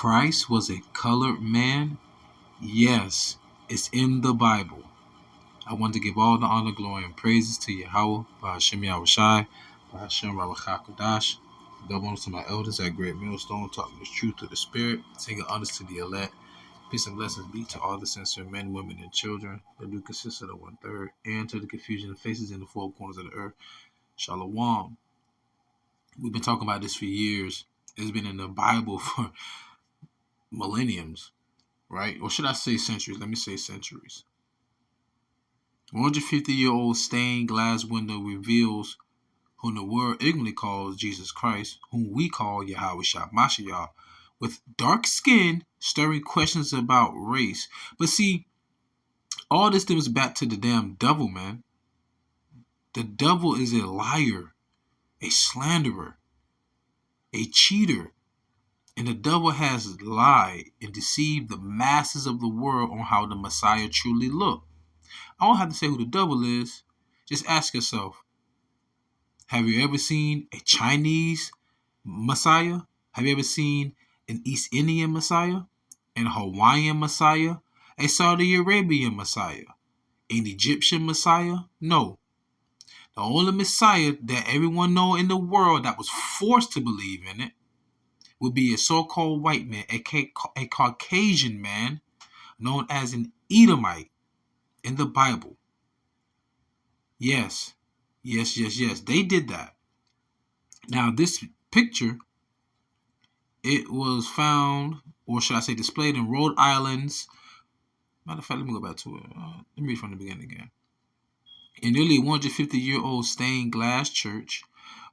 Christ was a colored man? Yes, it's in the Bible. I want to give all the honor, glory, and praises to YAHAWAH, YAHAWASHI, RAWACHAA, QADASH. Double honors to my elders at Great MILESTONE, talking the truth to the Spirit, singing honors to the elect. Peace and blessings be to all the sincere men, women, and children that do consist of the 1/3, and to the confusion of faces in the four corners of the earth. Shalom. We've been talking about this for years. It's been in the Bible for millenniums, right? Or should I say centuries? Let me say centuries. 150-year-old stained glass window reveals whom the world ignorantly calls Jesus Christ, whom we call YAHAWASHI, Mashiach, with dark skin, stirring questions about race. But see, all this stems back to the damn devil, man. The devil is a liar, a slanderer, a cheater. And the devil has lied and deceived the masses of the world on how the Messiah truly looked. I don't have to say who the devil is. Just ask yourself, have you ever seen a Chinese Messiah? Have you ever seen an East Indian Messiah? An Hawaiian Messiah? A Saudi Arabian Messiah? An Egyptian Messiah? No. The only Messiah that everyone knows in the world that was forced to believe in it would be a so-called white man, a Caucasian man known as an Edomite in the Bible. Yes. They did that. Now, this picture, it was found, or should I say displayed in Rhode Island's, matter of fact, let me go back to it. Let me read from the beginning again. A nearly 150-year-old stained glass church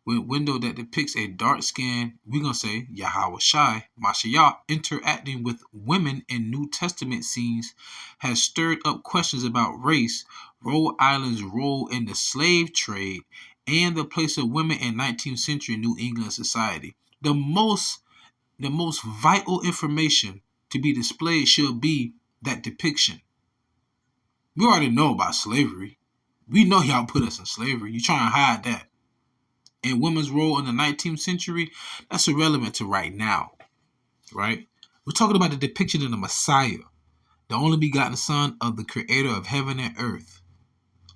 with a window that depicts a dark-skinned, we're going to say, YAHAWASHI, Mashiach, interacting with women in New Testament scenes has stirred up questions about race, Rhode Island's role in the slave trade, and the place of women in 19th century New England society. The most vital information to be displayed should be that depiction. We already know about slavery. We know y'all put us in slavery. You trying to hide that. And women's role in the 19th century, that's irrelevant to right now, right? We're talking about the depiction of the Messiah, the only begotten Son of the Creator of heaven and earth.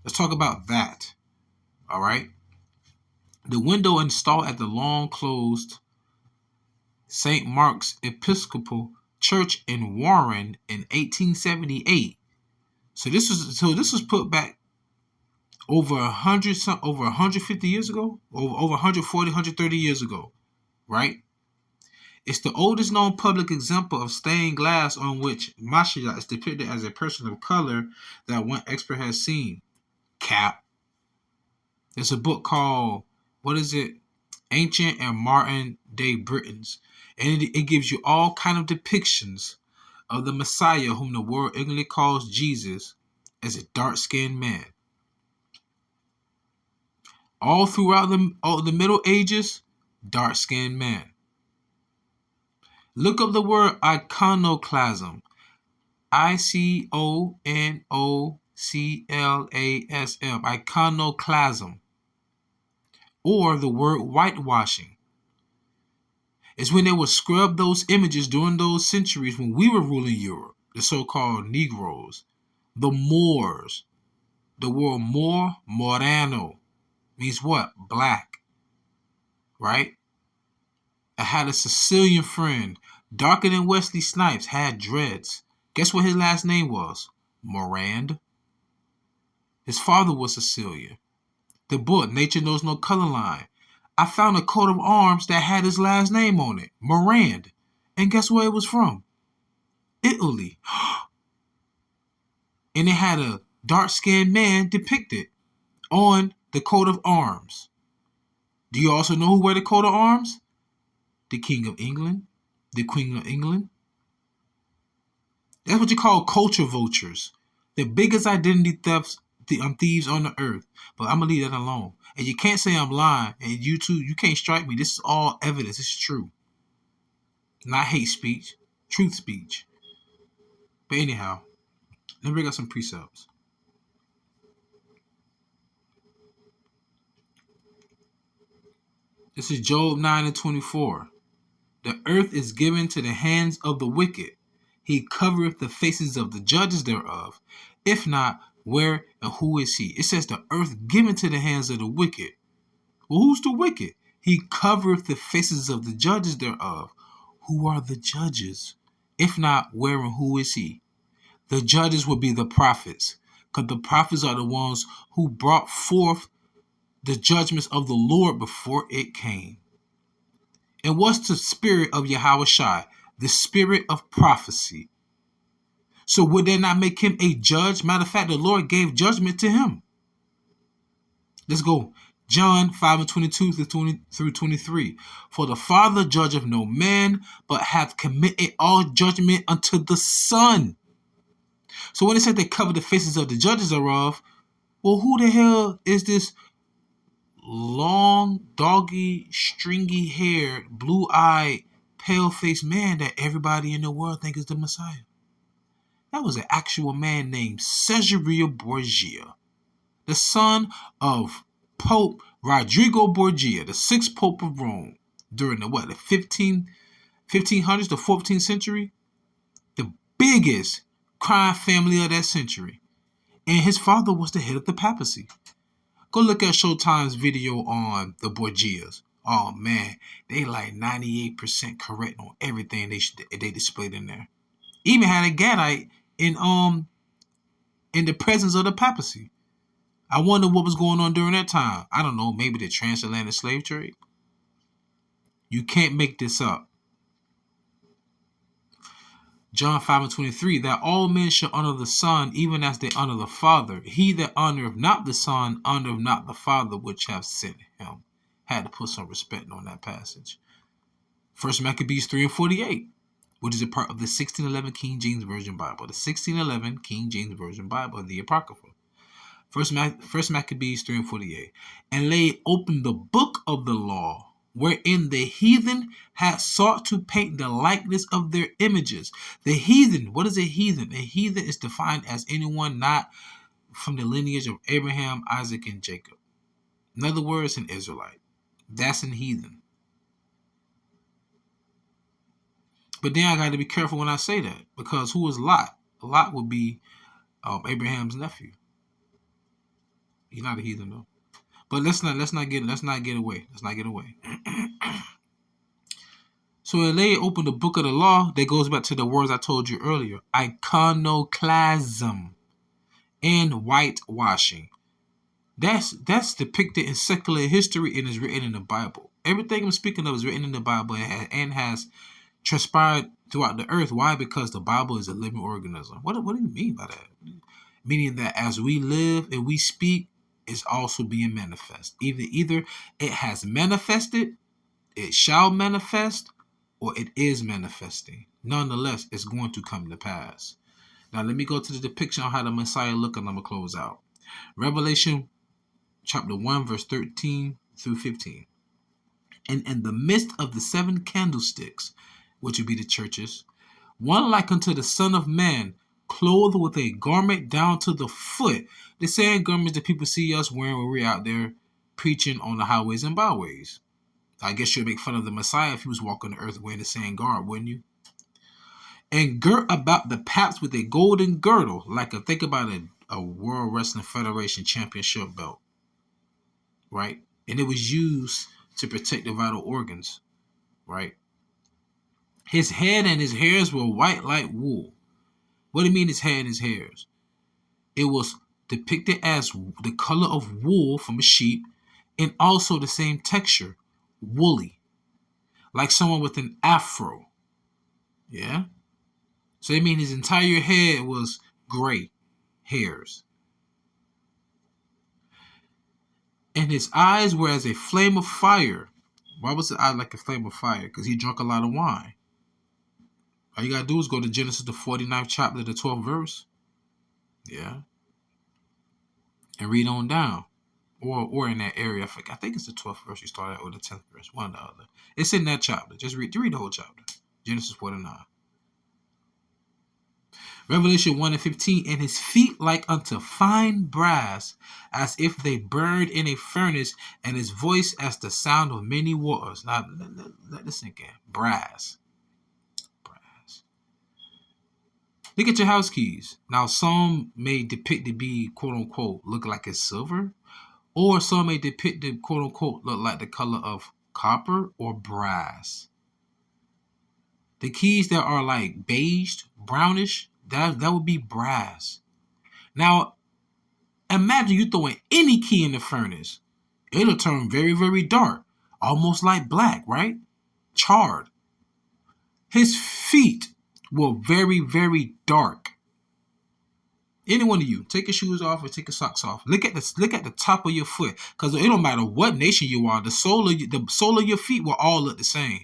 Let's talk about that, all right? The window installed at the long-closed St. Mark's Episcopal Church in Warren in 1878. So this was put back over 150 years ago, over 140, 130 years ago, right? It's the oldest known public example of stained glass on which Mashiach is depicted as a person of color that one expert has seen. Cap. There's a book called, Ancient and Modern Day Britons. And it gives you all kind of depictions of the Messiah whom the world ignorantly calls Jesus as a dark-skinned man. All throughout the Middle Ages, dark-skinned man. Look up the word iconoclasm. iconoclasm. Iconoclasm. Or the word whitewashing. It's when they would scrub those images during those centuries when we were ruling Europe, the so-called Negroes, the Moors. The word morano, means what? Black. Right? I had a Sicilian friend, darker than Wesley Snipes, had dreads. Guess what his last name was? Morand. His father was Sicilian. The book, Nature Knows No Color Line. I found a coat of arms that had his last name on it, Morand. And guess where it was from? Italy. And it had a dark-skinned man depicted on the coat of arms. Do you also know who wear the coat of arms? The King of England, the Queen of England. That's what you call culture vultures. The biggest identity thieves on the earth. But I'm going to leave that alone. And you can't say I'm lying. And you too, you can't strike me. This is all evidence. It's true. Not hate speech. Truth speech. But anyhow, let me bring up some precepts. This is Job 9:24. The earth is given to the hands of the wicked. He covereth the faces of the judges thereof. If not, where and who is he? It says the earth given to the hands of the wicked. Well, who's the wicked? He covereth the faces of the judges thereof. Who are the judges? If not, where and who is he? The judges would be the prophets, because the prophets are the ones who brought forth the judgments of the Lord before it came. And what's the spirit of YAHAWASHI? The spirit of prophecy. So would that not make him a judge? Matter of fact, the Lord gave judgment to him. Let's go. John 5:22 through 23. For the Father judgeth no man, but hath committed all judgment unto the Son. So when it said they covered the faces of the judges thereof, well, who the hell is this long, doggy, stringy-haired, blue-eyed, pale-faced man that everybody in the world thinks is the Messiah? That was an actual man named Caesarea Borgia, the son of Pope Rodrigo Borgia, the sixth Pope of Rome, during the 1500s to 14th century, the biggest crime family of that century. And his father was the head of the papacy. Go look at Showtime's video on the Borgias. Oh man, they like 98% correct on everything they displayed in there. Even had a Gadite in the presence of the papacy. I wonder what was going on during that time. I don't know, maybe the transatlantic slave trade. You can't make this up. John 5:23, that all men shall honor the Son, even as they honor the Father. He that honoreth not the Son, honoreth not the Father which hath sent him. Had to put some respect on that passage. 1 Maccabees 3:48, which is a part of the 1611 King James Version Bible. The 1611 King James Version Bible, the Apocrypha. First Maccabees 3:48. And laid open the book of the law, wherein the heathen had sought to paint the likeness of their images. The heathen, what is a heathen? A heathen is defined as anyone not from the lineage of Abraham, Isaac, and Jacob. In other words, an Israelite. That's an heathen. But then I got to be careful when I say that, because who is Lot? Lot would be Abraham's nephew. He's not a heathen though. But let's not get away. So it lay open the book of the law. That goes back to the words I told you earlier. Iconoclasm and whitewashing. That's depicted in secular history and is written in the Bible. Everything I'm speaking of is written in the Bible and has transpired throughout the earth. Why? Because the Bible is a living organism. What do you mean by that? Meaning that as we live and we speak, it's also being manifest. Either it has manifested, it shall manifest, or it is manifesting. Nonetheless, it's going to come to pass. Now, let me go to the depiction of how the Messiah looked, and I'm going to close out. Revelation chapter 1, verse 13 through 15. And in the midst of the 7 candlesticks, which would be the churches, one like unto the Son of Man, clothed with a garment down to the foot. The same garments that people see us wearing when we're out there preaching on the highways and byways. I guess you'd make fun of the Messiah if he was walking the earth wearing the same garb, wouldn't you? And girt about the paps with a golden girdle, think about a World Wrestling Federation championship belt, right? And it was used to protect the vital organs, right? His head and his hairs were white like wool. What do you mean his head and his hairs? It was depicted as the color of wool from a sheep, and also the same texture, woolly, like someone with an afro. Yeah? So they mean his entire head was gray hairs. And his eyes were as a flame of fire. Why was his eye like a flame of fire? Because he drank a lot of wine. All you got to do is go to Genesis, the 49th chapter, the 12th verse. Yeah. And read on down. Or in that area. I think it's the 12th verse you start at, or the 10th verse. One or the other. It's in that chapter. Just read the whole chapter. Genesis 49. Revelation 1:15, and his feet like unto fine brass, as if they burned in a furnace, and his voice as the sound of many waters. Now, let this sink in. Brass. Brass. Look at your house keys. Now, some may depict to be, quote unquote, look like it's silver, or some may depict to, quote unquote, look like the color of copper or brass. The keys that are like beige, brownish, that would be brass. Now, imagine you throwing any key in the furnace. It'll turn very, very dark, almost like black, right? Charred. His feet were very, very dark. Any one of you, take your shoes off or take your socks off. Look at the top of your foot, because it don't matter what nation you are. The sole of your feet will all look the same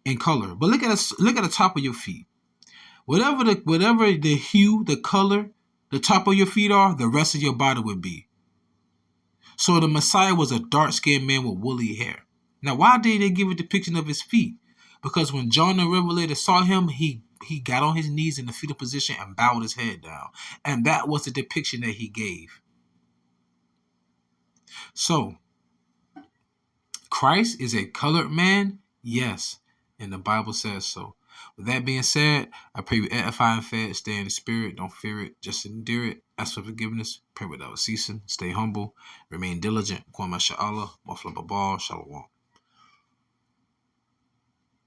in color. But look at the top of your feet. Whatever the hue, the color, the top of your feet are, the rest of your body would be. So the Messiah was a dark-skinned man with woolly hair. Now, why did they give a depiction of his feet? Because when John the Revelator saw him, he got on his knees in the fetal position and bowed his head down. And that was the depiction that he gave. So, Christ is a colored man? Yes. And the Bible says so. With that being said, I pray you edify and fed, stay in the spirit, don't fear it, just endure it. Ask for forgiveness, pray without ceasing, stay humble, remain diligent. Shalom.